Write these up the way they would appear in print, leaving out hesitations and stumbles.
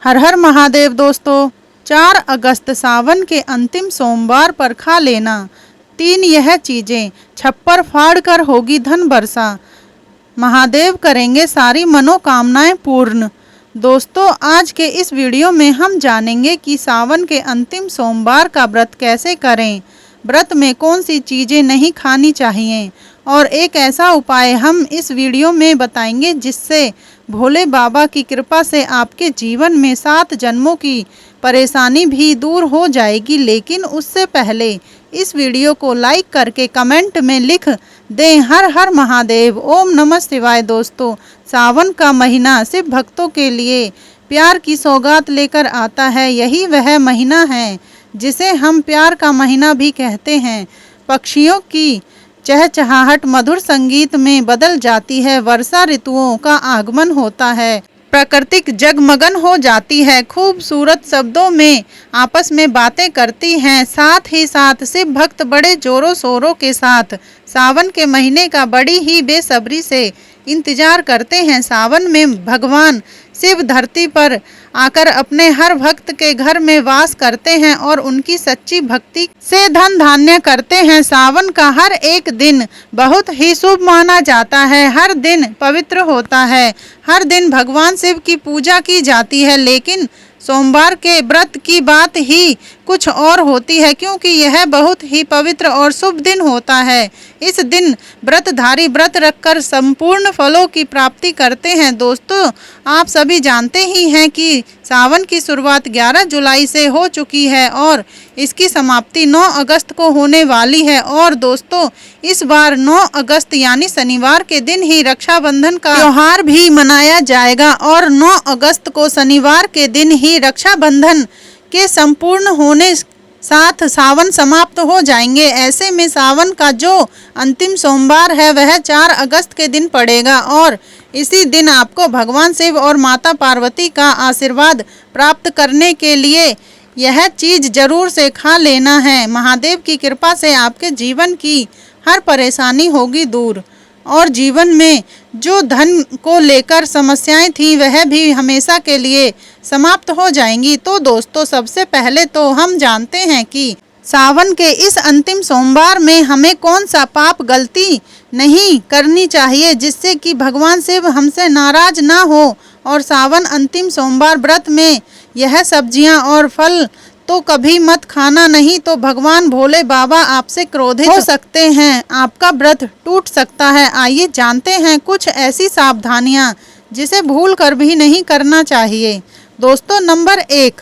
हर हर महादेव दोस्तों। 4 अगस्त सावन के अंतिम सोमवार पर खा लेना 3 यह चीजें, छप्पर फाड़ कर होगी धन वर्षा, महादेव करेंगे सारी मनोकामनाएं पूर्ण। दोस्तों, आज के इस वीडियो में हम जानेंगे कि सावन के अंतिम सोमवार का व्रत कैसे करें, व्रत में कौन सी चीजें नहीं खानी चाहिए और एक ऐसा उपाय हम इस वीडियो में बताएंगे जिससे भोले बाबा की कृपा से आपके जीवन में 7 जन्मों की परेशानी भी दूर हो जाएगी। लेकिन उससे पहले इस वीडियो को लाइक करके कमेंट में लिख दें हर हर महादेव, ओम नमः शिवाय। दोस्तों, सावन का महीना शिव भक्तों के लिए प्यार की सौगात लेकर आता है। यही वह महीना है जिसे हम प्यार का महीना भी कहते हैं। पक्षियों की चहचहाहट मधुर संगीत में बदल जाती है, वर्षा ऋतुओं का आगमन होता है, प्रकृति जगमगन हो जाती है, खूबसूरत शब्दों में आपस में बातें करती हैं। साथ ही साथ शिव भक्त बड़े जोरों शोरों के साथ सावन के महीने का बड़ी ही बेसब्री से इंतजार करते हैं। सावन में भगवान शिव धरती पर आकर अपने हर भक्त के घर में वास करते हैं और उनकी सच्ची भक्ति से धन धान्य करते हैं। सावन का हर एक दिन बहुत ही शुभ माना जाता है, हर दिन पवित्र होता है, हर दिन भगवान शिव की पूजा की जाती है। लेकिन सोमवार के व्रत की बात ही कुछ और होती है, क्योंकि यह बहुत ही पवित्र और शुभ दिन होता है। इस दिन व्रतधारी व्रत रखकर संपूर्ण फलों की प्राप्ति करते हैं। दोस्तों, आप सभी जानते ही हैं कि सावन की शुरुआत 11 जुलाई से हो चुकी है और इसकी समाप्ति 9 अगस्त को होने वाली है। और दोस्तों, इस बार 9 अगस्त यानी शनिवार के दिन ही रक्षाबंधन का त्योहार भी मनाया जाएगा और 9 अगस्त को शनिवार के दिन ही रक्षाबंधन के संपूर्ण होने साथ सावन समाप्त हो जाएंगे। ऐसे में सावन का जो अंतिम सोमवार है वह 4 अगस्त के दिन पड़ेगा और इसी दिन आपको भगवान शिव और माता पार्वती का आशीर्वाद प्राप्त करने के लिए यह चीज जरूर से खा लेना है। महादेव की कृपा से आपके जीवन की हर परेशानी होगी दूर और जीवन में जो धन को लेकर समस्याएं थी वह भी हमेशा के लिए समाप्त हो जाएंगी। तो दोस्तों, सबसे पहले तो हम जानते हैं कि सावन के इस अंतिम सोमवार में हमें कौन सा पाप गलती नहीं करनी चाहिए जिससे कि भगवान शिव हमसे नाराज ना हो। और सावन अंतिम सोमवार व्रत में यह सब्जियां और फल तो कभी मत खाना, नहीं तो भगवान भोले बाबा आपसे क्रोधित हो सकते हैं, आपका व्रत टूट सकता है। आइए जानते हैं कुछ ऐसी सावधानियां जिसे भूल कर भी नहीं करना चाहिए। दोस्तों, नंबर 1,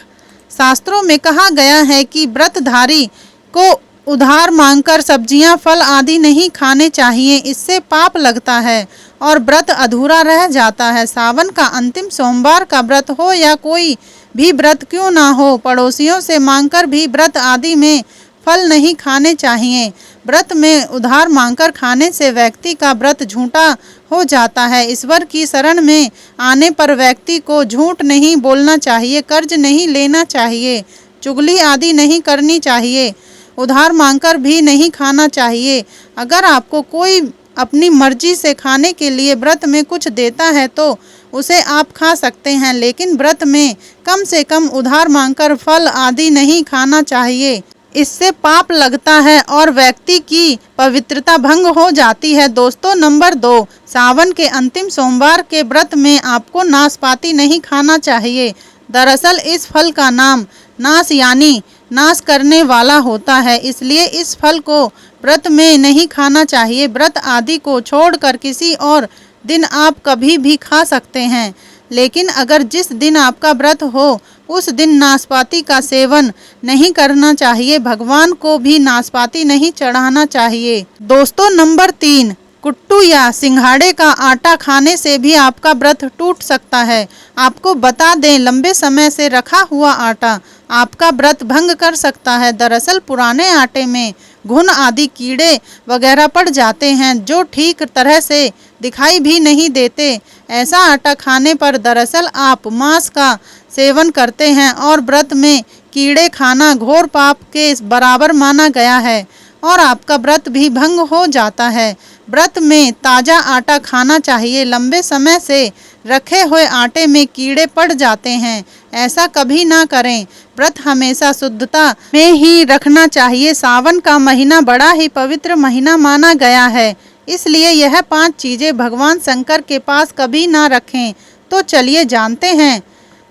शास्त्रों में कहा गया है कि व्रतधारी को उधार मांगकर सब्जियां फल आदि नहीं खाने चाहिए, इससे पाप लगता है और व्रत अधूरा रह जाता है। सावन का अंतिम सोमवार का व्रत हो या कोई भी व्रत क्यों ना हो, पड़ोसियों से मांगकर भी व्रत आदि में फल नहीं खाने चाहिए। व्रत में उधार मांगकर खाने से व्यक्ति का व्रत झूठा हो जाता है। ईश्वर की शरण में आने पर व्यक्ति को झूठ नहीं बोलना चाहिए, कर्ज नहीं लेना चाहिए, चुगली आदि नहीं करनी चाहिए, उधार मांगकर भी नहीं खाना चाहिए। अगर आपको कोई अपनी मर्जी से खाने के लिए व्रत में कुछ देता है तो उसे आप खा सकते हैं, लेकिन व्रत में कम से कम उधार मांगकर फल आदि नहीं खाना चाहिए, इससे पाप लगता है और व्यक्ति की पवित्रता भंग हो जाती है। दोस्तों, नंबर 2, सावन के अंतिम सोमवार के व्रत में आपको नाशपाती नहीं खाना चाहिए। दरअसल इस फल का नाम नाश यानी नाश करने वाला होता है, इसलिए इस फल को व्रत में नहीं खाना चाहिए। व्रत आदि को छोड़कर किसी और दिन आप कभी भी खा सकते हैं, लेकिन अगर जिस दिन आपका व्रत हो उस दिन नाशपाती का सेवन नहीं करना चाहिए, भगवान को भी नाशपाती नहीं चढ़ाना चाहिए। दोस्तों, नंबर 3, कुट्टू या सिंघाड़े का आटा खाने से भी आपका व्रत टूट सकता है। आपको बता दें, लंबे समय से रखा हुआ आटा आपका व्रत भंग कर सकता है। दरअसल पुराने आटे में घुन आदि कीड़े वगैरह पड़ जाते हैं जो ठीक तरह से दिखाई भी नहीं देते। ऐसा आटा खाने पर दरअसल आप मांस का सेवन करते हैं और व्रत में कीड़े खाना घोर पाप के बराबर माना गया है और आपका व्रत भी भंग हो जाता है। व्रत में ताज़ा आटा खाना चाहिए। लंबे समय से रखे हुए आटे में कीड़े पड़ जाते हैं, ऐसा कभी ना करें। व्रत हमेशा शुद्धता में ही रखना चाहिए। सावन का महीना बड़ा ही पवित्र महीना माना गया है, इसलिए यह 5 चीज़ें भगवान शंकर के पास कभी ना रखें। तो चलिए जानते हैं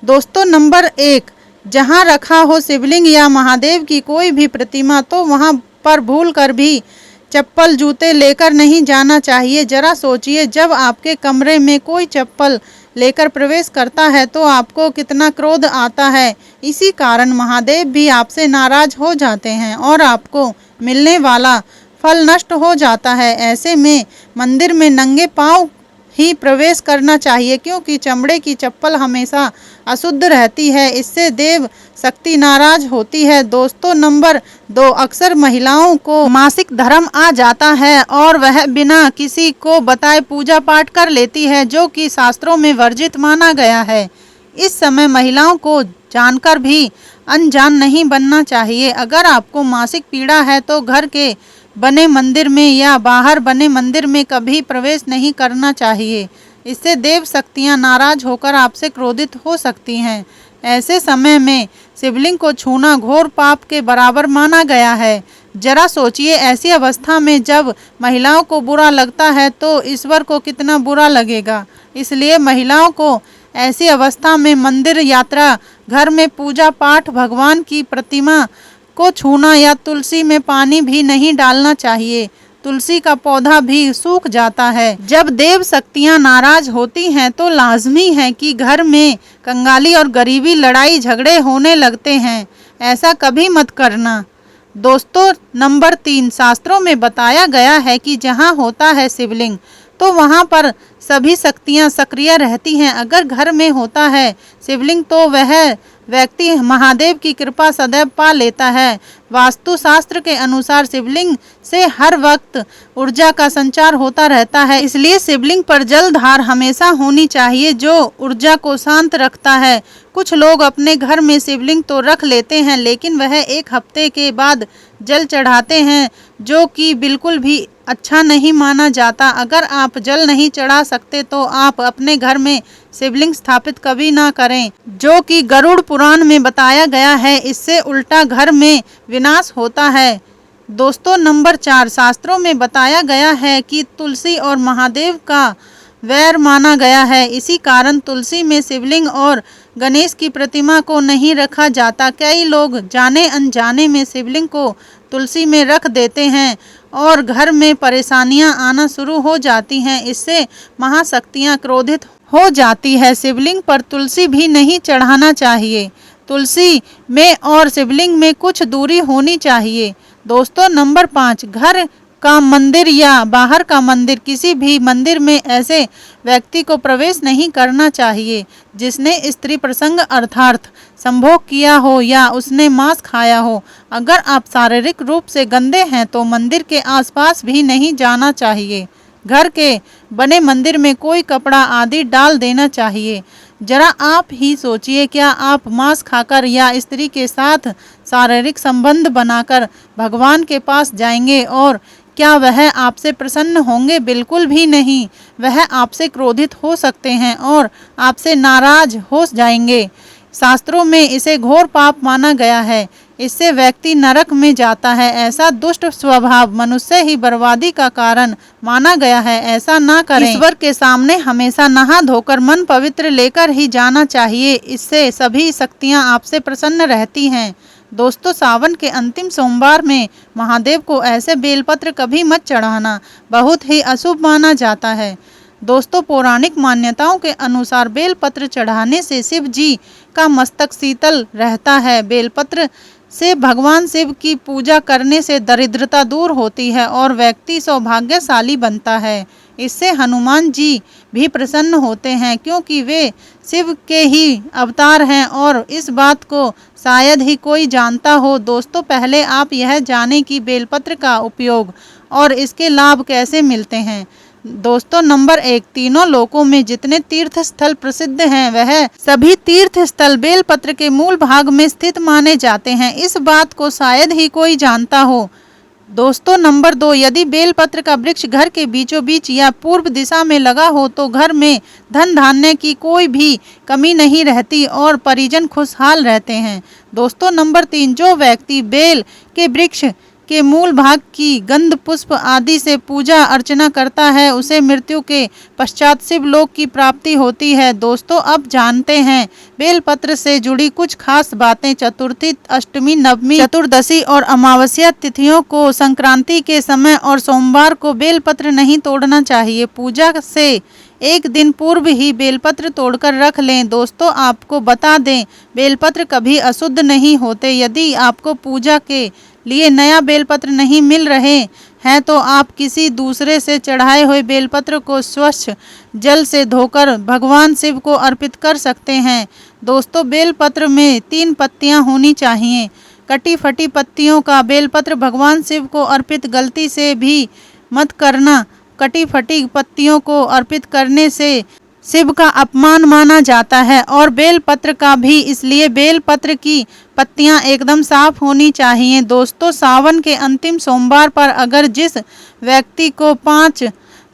दोस्तों। नंबर 1, जहाँ रखा हो शिवलिंग या महादेव की कोई भी प्रतिमा तो वहाँ पर भूल कर भी चप्पल जूते लेकर नहीं जाना चाहिए। जरा सोचिए, जब आपके कमरे में कोई चप्पल लेकर प्रवेश करता है तो आपको कितना क्रोध आता है। इसी कारण महादेव भी आपसे नाराज हो जाते हैं और आपको मिलने वाला फल नष्ट हो जाता है। ऐसे में मंदिर में नंगे पांव ही प्रवेश करना चाहिए, क्योंकि चमड़े की चप्पल हमेशा अशुद्ध रहती है, इससे देव शक्ति नाराज होती है। दोस्तों नंबर 2, अक्सर महिलाओं को मासिक धर्म आ जाता है और वह बिना किसी को बताए पूजा पाठ कर लेती है, जो कि शास्त्रों में वर्जित माना गया है। इस समय महिलाओं को जानकर भी अनजान नहीं बनना चाहिए। अगर आपको मासिक पीड़ा है तो घर के बने मंदिर में या बाहर बने मंदिर में कभी प्रवेश नहीं करना चाहिए, इससे देव शक्तियाँ नाराज होकर आपसे क्रोधित हो सकती हैं। ऐसे समय में शिवलिंग को छूना घोर पाप के बराबर माना गया है। जरा सोचिए, ऐसी अवस्था में जब महिलाओं को बुरा लगता है तो ईश्वर को कितना बुरा लगेगा। इसलिए महिलाओं को ऐसी अवस्था में मंदिर यात्रा, घर में पूजा पाठ, भगवान की प्रतिमा को छूना या तुलसी में पानी भी नहीं डालना चाहिए। तुलसी का पौधा भी सूख जाता है। जब देव शक्तियाँ नाराज होती हैं तो लाजमी है कि घर में कंगाली और गरीबी, लड़ाई झगड़े होने लगते हैं। ऐसा कभी मत करना। दोस्तों नंबर 3, शास्त्रों में बताया गया है कि जहाँ होता है शिवलिंग तो वहाँ पर सभी शक्तियाँ सक्रिय रहती हैं। अगर घर में होता है शिवलिंग तो वह व्यक्ति महादेव की कृपा सदैव पा लेता है। वास्तु शास्त्र के अनुसार शिवलिंग से हर वक्त ऊर्जा का संचार होता रहता है, इसलिए शिवलिंग पर जलधार हमेशा होनी चाहिए, जो ऊर्जा को शांत रखता है। कुछ लोग अपने घर में शिवलिंग तो रख लेते हैं, लेकिन वह 1 हफ्ते के बाद जल चढ़ाते हैं, जो कि बिल्कुल भी अच्छा नहीं माना जाता। अगर आप जल नहीं चढ़ा सकते तो आप अपने घर में शिवलिंग स्थापित कभी ना करें, जो कि गरुड़ पुराण में बताया गया है। इससे उल्टा घर में विनाश होता है। दोस्तों नंबर 4, शास्त्रों में बताया गया है कि तुलसी और महादेव का वैर माना गया है। इसी कारण तुलसी में शिवलिंग और गणेश की प्रतिमा को नहीं रखा जाता। कई लोग जाने अनजाने में शिवलिंग को तुलसी में रख देते हैं और घर में परेशानियां आना शुरू हो जाती हैं। इससे महाशक्तियां क्रोधित हो जाती है। शिवलिंग पर तुलसी भी नहीं चढ़ाना चाहिए। तुलसी में और शिवलिंग में कुछ दूरी होनी चाहिए। दोस्तों नंबर 5, घर का मंदिर या बाहर का मंदिर, किसी भी मंदिर में ऐसे व्यक्ति को प्रवेश नहीं करना चाहिए जिसने स्त्री प्रसंग अर्थात संभोग किया हो या उसने मांस खाया हो। अगर आप शारीरिक रूप से गंदे हैं तो मंदिर के आसपास भी नहीं जाना चाहिए। घर के बने मंदिर में कोई कपड़ा आदि डाल देना चाहिए। जरा आप ही सोचिए, क्या आप मांस खाकर या स्त्री के साथ शारीरिक संबंध बनाकर भगवान के पास जाएंगे और क्या वह आपसे प्रसन्न होंगे? बिल्कुल भी नहीं। वह आपसे क्रोधित हो सकते हैं और आपसे नाराज हो जाएंगे। शास्त्रों में इसे घोर पाप माना गया है। इससे व्यक्ति नरक में जाता है। ऐसा दुष्ट स्वभाव मनुष्य ही बर्बादी का कारण माना गया है। ऐसा ना करें। ईश्वर के सामने हमेशा नहा धोकर मन पवित्र लेकर ही जाना चाहिए। इससे सभी शक्तियां आपसे प्रसन्न रहती हैं। दोस्तों सावन के अंतिम सोमवार में महादेव को ऐसे बेलपत्र कभी मत चढ़ाना, बहुत ही अशुभ माना जाता है। दोस्तों पौराणिक मान्यताओं के अनुसार बेलपत्र चढ़ाने से शिव जी का मस्तक शीतल रहता है। बेलपत्र से भगवान शिव की पूजा करने से दरिद्रता दूर होती है और व्यक्ति सौभाग्यशाली बनता है। इससे हनुमान जी भी प्रसन्न होते हैं, क्योंकि वे शिव के ही अवतार हैं और इस बात को शायद ही कोई जानता हो। दोस्तों पहले आप यह जानें कि बेलपत्र का उपयोग और इसके लाभ कैसे मिलते हैं। दोस्तों नंबर 1, तीनों लोकों में जितने तीर्थ स्थल प्रसिद्ध हैं वह सभी तीर्थ स्थल बेलपत्र के मूल भाग में स्थित माने जाते हैं। इस बात को शायद ही कोई जानता हो। दोस्तों नंबर 2, यदि बेलपत्र का वृक्ष घर के बीचों बीच या पूर्व दिशा में लगा हो तो घर में धन धान्य की कोई भी कमी नहीं रहती और परिजन खुशहाल रहते हैं। दोस्तों नंबर 3, जो व्यक्ति बेल के वृक्ष के मूल भाग की गंध पुष्प आदि से पूजा अर्चना करता है उसे मृत्यु के पश्चात शिवलोक की प्राप्ति होती है। दोस्तों अब जानते हैं बेलपत्र से जुड़ी कुछ खास बातें। चतुर्थी, अष्टमी, नवमी, चतुर्दशी और अमावस्या तिथियों को, संक्रांति के समय और सोमवार को बेलपत्र नहीं तोड़ना चाहिए। पूजा से एक दिन पूर्व ही बेलपत्र तोड़कर रख लें। दोस्तों आपको बता दें बेलपत्र कभी अशुद्ध नहीं होते। यदि आपको पूजा के लिए नया बेलपत्र नहीं मिल रहे हैं तो आप किसी दूसरे से चढ़ाए हुए बेलपत्र को स्वच्छ जल से धोकर भगवान शिव को अर्पित कर सकते हैं। दोस्तों बेलपत्र में 3 पत्तियां होनी चाहिए। कटी फटी पत्तियों का बेलपत्र भगवान शिव को अर्पित गलती से भी मत करना। कटी फटी पत्तियों को अर्पित करने से शिव का अपमान माना जाता है और बेलपत्र का भी, इसलिए बेलपत्र की पत्तियां एकदम साफ होनी चाहिए। दोस्तों सावन के अंतिम सोमवार पर अगर जिस व्यक्ति को 5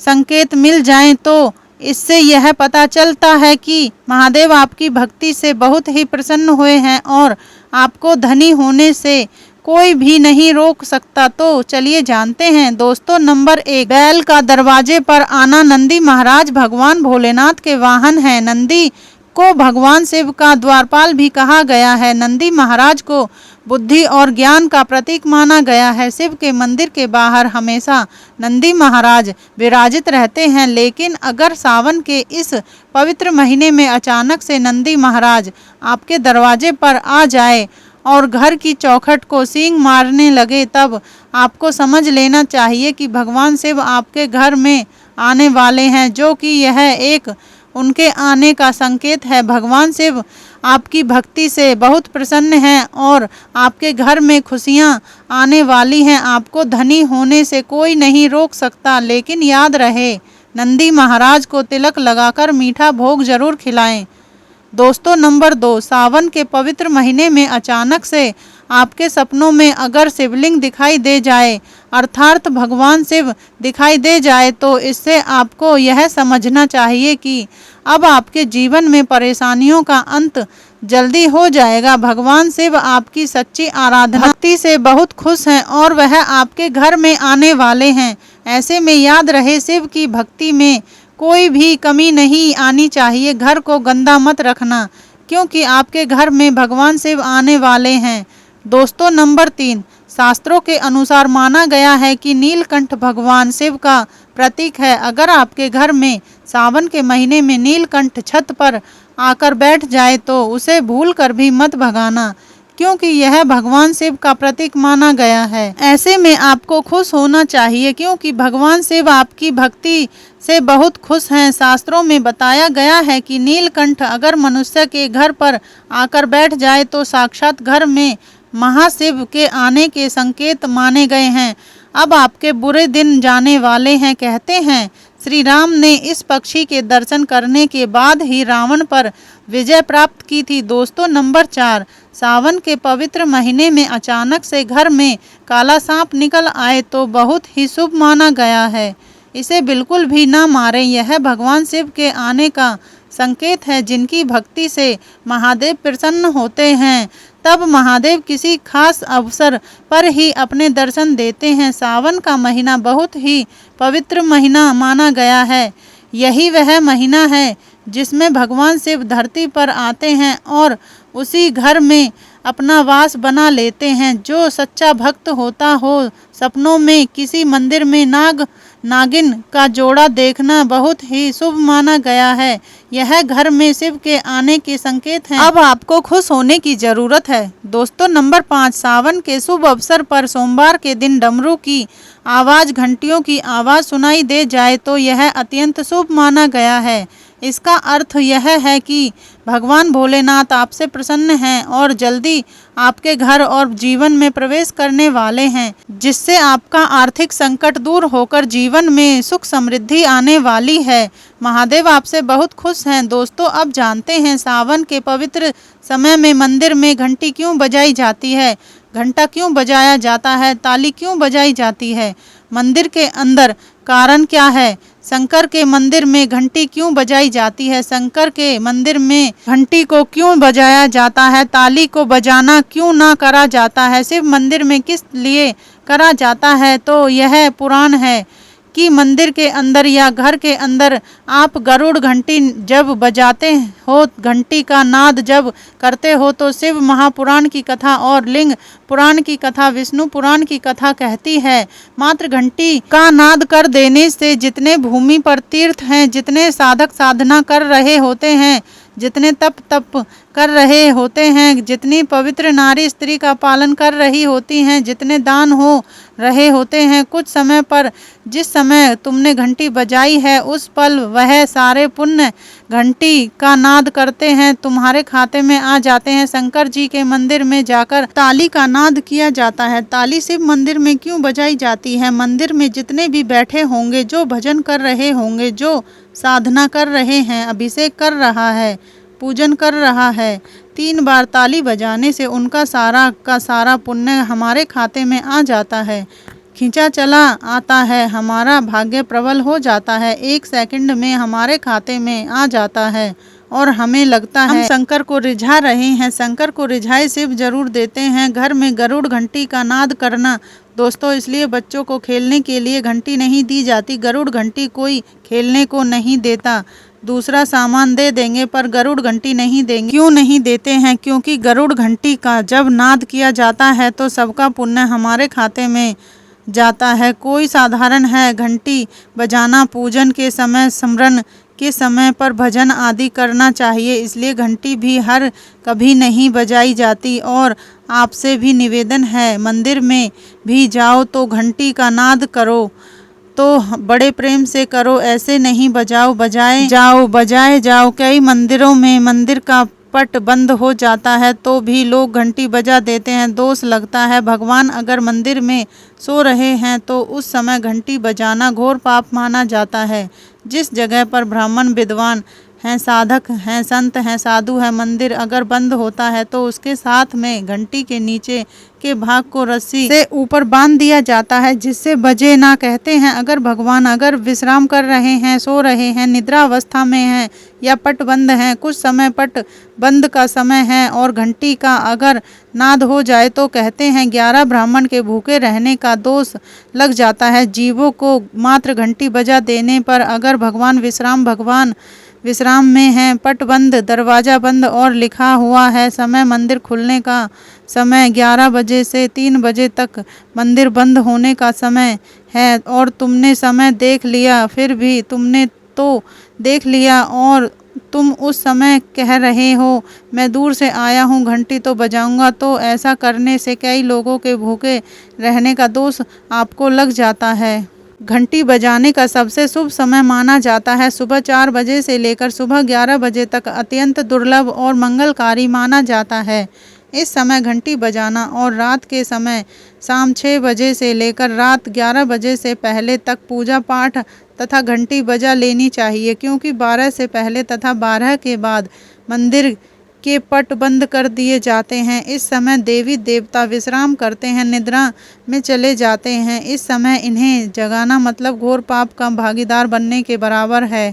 संकेत मिल जाएं तो इससे यह पता चलता है कि महादेव आपकी भक्ति से बहुत ही प्रसन्न हुए हैं और आपको धनी होने से कोई भी नहीं रोक सकता। तो चलिए जानते हैं। दोस्तों नंबर 1, बैल का दरवाजे पर आना। नंदी महाराज भगवान भोलेनाथ के वाहन हैं। नंदी को भगवान शिव का द्वारपाल भी कहा गया है। नंदी महाराज को बुद्धि और ज्ञान का प्रतीक माना गया है। शिव के मंदिर के बाहर हमेशा नंदी महाराज विराजित रहते हैं, लेकिन अगर सावन के इस पवित्र महीने में अचानक से नंदी महाराज आपके दरवाजे पर आ जाए और घर की चौखट को सींग मारने लगे तब आपको समझ लेना चाहिए कि भगवान शिव आपके घर में आने वाले हैं, जो कि यह एक उनके आने का संकेत है। भगवान शिव आपकी भक्ति से बहुत प्रसन्न हैं और आपके घर में खुशियां आने वाली हैं। आपको धनी होने से कोई नहीं रोक सकता, लेकिन याद रहे नंदी महाराज को तिलक लगाकर मीठा भोग जरूर खिलाएं। दोस्तों नंबर 2, सावन के पवित्र महीने में अचानक से आपके सपनों में अगर शिवलिंग दिखाई दे जाए, अर्थात भगवान शिव दिखाई दे जाए, तो इससे आपको यह समझना चाहिए कि अब आपके जीवन में परेशानियों का अंत जल्दी हो जाएगा। भगवान शिव आपकी सच्ची आराधना भक्ति से बहुत खुश हैं और वह आपके घर में आने वाले हैं। ऐसे में याद रहे शिव की भक्ति में कोई भी कमी नहीं आनी चाहिए। घर को गंदा मत रखना, क्योंकि आपके घर में भगवान शिव आने वाले हैं। दोस्तों नंबर 3, शास्त्रों के अनुसार माना गया है कि नीलकंठ भगवान शिव का प्रतीक है। अगर आपके घर में सावन के महीने में नीलकंठ छत पर आकर बैठ जाए तो उसे भूल कर भी मत भगाना, क्योंकि यह भगवान शिव का प्रतीक माना गया है। ऐसे में आपको खुश होना चाहिए, क्योंकि भगवान शिव आपकी भक्ति से बहुत खुश हैं। शास्त्रों में बताया गया है कि नीलकंठ अगर मनुष्य के घर पर आकर बैठ जाए तो साक्षात घर में महाशिव के आने के संकेत माने गए हैं। अब आपके बुरे दिन जाने वाले हैं। कहते हैं श्री राम ने इस पक्षी के दर्शन करने के बाद ही रावण पर विजय प्राप्त की थी। दोस्तों नंबर 4, सावन के पवित्र महीने में अचानक से घर में काला सांप निकल आए तो बहुत ही शुभ माना गया है। इसे बिल्कुल भी ना मारें। यह भगवान शिव के आने का संकेत है। जिनकी भक्ति से महादेव प्रसन्न होते हैं, तब महादेव किसी खास अवसर पर ही अपने दर्शन देते हैं। सावन का महीना बहुत ही पवित्र महीना माना गया है। यही वह महीना है जिसमें भगवान शिव धरती पर आते हैं और उसी घर में अपना वास बना लेते हैं। जो सच्चा भक्त होता हो, सपनों में किसी मंदिर में नागिन का जोड़ा देखना बहुत ही शुभ माना गया है। यह घर में शिव के आने के संकेत हैं। अब आपको खुश होने की जरूरत है। दोस्तों नंबर 5, सावन के शुभ अवसर पर सोमवार के दिन डमरू की आवाज, घंटियों की आवाज सुनाई दे जाए तो यह अत्यंत शुभ माना गया है। इसका अर्थ यह है कि भगवान भोलेनाथ आपसे प्रसन्न हैं और जल्दी आपके घर और जीवन में प्रवेश करने वाले हैं, जिससे आपका आर्थिक संकट दूर होकर जीवन में सुख समृद्धि आने वाली है। महादेव आपसे बहुत खुश हैं। दोस्तों अब जानते हैं सावन के पवित्र समय में मंदिर में घंटी क्यों बजाई जाती है। घंटा क्यों बजाया जाता है, ताली क्यों बजाई जाती है, मंदिर के अंदर कारण क्या है, शंकर के मंदिर में घंटी क्यों बजाई जाती है, शंकर के मंदिर में घंटी को क्यों बजाया जाता है, ताली को बजाना क्यों ना करा जाता है, शिव मंदिर में किस लिए करा जाता है। तो यह पुराण है कि मंदिर के अंदर या घर के अंदर आप गरुड़ घंटी जब बजाते हो, घंटी का नाद जब करते हो, तो शिव महापुराण की कथा और लिंग पुराण की कथा, विष्णु पुराण की कथा कहती है, मात्र घंटी का नाद कर देने से जितने भूमि पर तीर्थ हैं, जितने साधक साधना कर रहे होते हैं, जितने तप कर रहे होते हैं, जितनी पवित्र नारी स्त्री का पालन कर रही होती हैं, जितने दान हो रहे होते हैं, कुछ समय पर जिस समय तुमने घंटी बजाई है उस पल वह सारे पुण्य घंटी का नाद करते हैं तुम्हारे खाते में आ जाते हैं। शंकर जी के मंदिर में जाकर ताली का नाद किया जाता है। ताली शिव मंदिर में क्यों बजाई जाती है? मंदिर में जितने भी बैठे होंगे, जो भजन कर रहे होंगे, जो साधना कर रहे हैं, अभिषेक कर रहा है, पूजन कर रहा है, 3 बार ताली बजाने से उनका सारा का सारा पुण्य हमारे खाते में आ जाता है, खींचा चला आता है, हमारा भाग्य प्रबल हो जाता है, 1 सेकंड में हमारे खाते में आ जाता है और हमें लगता है हम शंकर को रिझा रहे हैं। शंकर को रिझाए शिव जरूर देते हैं। घर में गरुड़ घंटी का नाद करना दोस्तों, इसलिए बच्चों को खेलने के लिए घंटी नहीं दी जाती। गरुड़ घंटी कोई खेलने को नहीं देता, दूसरा सामान दे देंगे पर गरुड़ घंटी नहीं देंगे। क्यों नहीं देते हैं? क्योंकि गरुड़ घंटी का जब नाद किया जाता है तो सबका पुण्य हमारे खाते में जाता है। कोई साधारण है घंटी बजाना, पूजन के समय, स्मरण के समय पर भजन आदि करना चाहिए, इसलिए घंटी भी हर कभी नहीं बजाई जाती। और आपसे भी निवेदन है, मंदिर में भी जाओ तो घंटी का नाद करो तो बड़े प्रेम से करो, ऐसे नहीं बजाओ, बजाए जाओ। कई मंदिरों में मंदिर का पट बंद हो जाता है तो भी लोग घंटी बजा देते हैं, दोष लगता है। भगवान अगर मंदिर में सो रहे हैं तो उस समय घंटी बजाना घोर पाप माना जाता है। जिस जगह पर ब्राह्मण विद्वान हैं, साधक हैं, संत हैं, साधु हैं, मंदिर अगर बंद होता है तो उसके साथ में घंटी के नीचे के भाग को रस्सी से ऊपर बांध दिया जाता है जिससे बजे ना। कहते हैं अगर भगवान अगर विश्राम कर रहे हैं, सो रहे हैं, निद्रा अवस्था में हैं या पट बंद हैं, कुछ समय पट बंद का समय है और घंटी का अगर नाद हो जाए तो कहते हैं 11 ब्राह्मण के भूखे रहने का दोष लग जाता है। जीवों को मात्र घंटी बजा देने पर अगर भगवान विश्राम में हैं, पट बंद, दरवाज़ा बंद और लिखा हुआ है समय मंदिर खुलने का समय 11 बजे से 3 बजे तक मंदिर बंद होने का समय है और तुमने समय देख लिया, फिर भी तुमने तो देख लिया और तुम उस समय कह रहे हो मैं दूर से आया हूँ, घंटी तो बजाऊंगा, तो ऐसा करने से कई लोगों के भूखे रहने का दोष आपको लग जाता है। घंटी बजाने का सबसे शुभ समय माना जाता है सुबह 4 बजे से लेकर सुबह 11 बजे तक अत्यंत दुर्लभ और मंगलकारी माना जाता है। इस समय घंटी बजाना और रात के समय शाम 6 बजे से लेकर रात 11 बजे से पहले तक पूजा पाठ तथा घंटी बजा लेनी चाहिए, क्योंकि 12 से पहले तथा 12 के बाद मंदिर के पट बंद कर दिए जाते हैं। इस समय देवी देवता विश्राम करते हैं, निद्रा में चले जाते हैं। इस समय इन्हें जगाना मतलब घोर पाप का भागीदार बनने के बराबर है।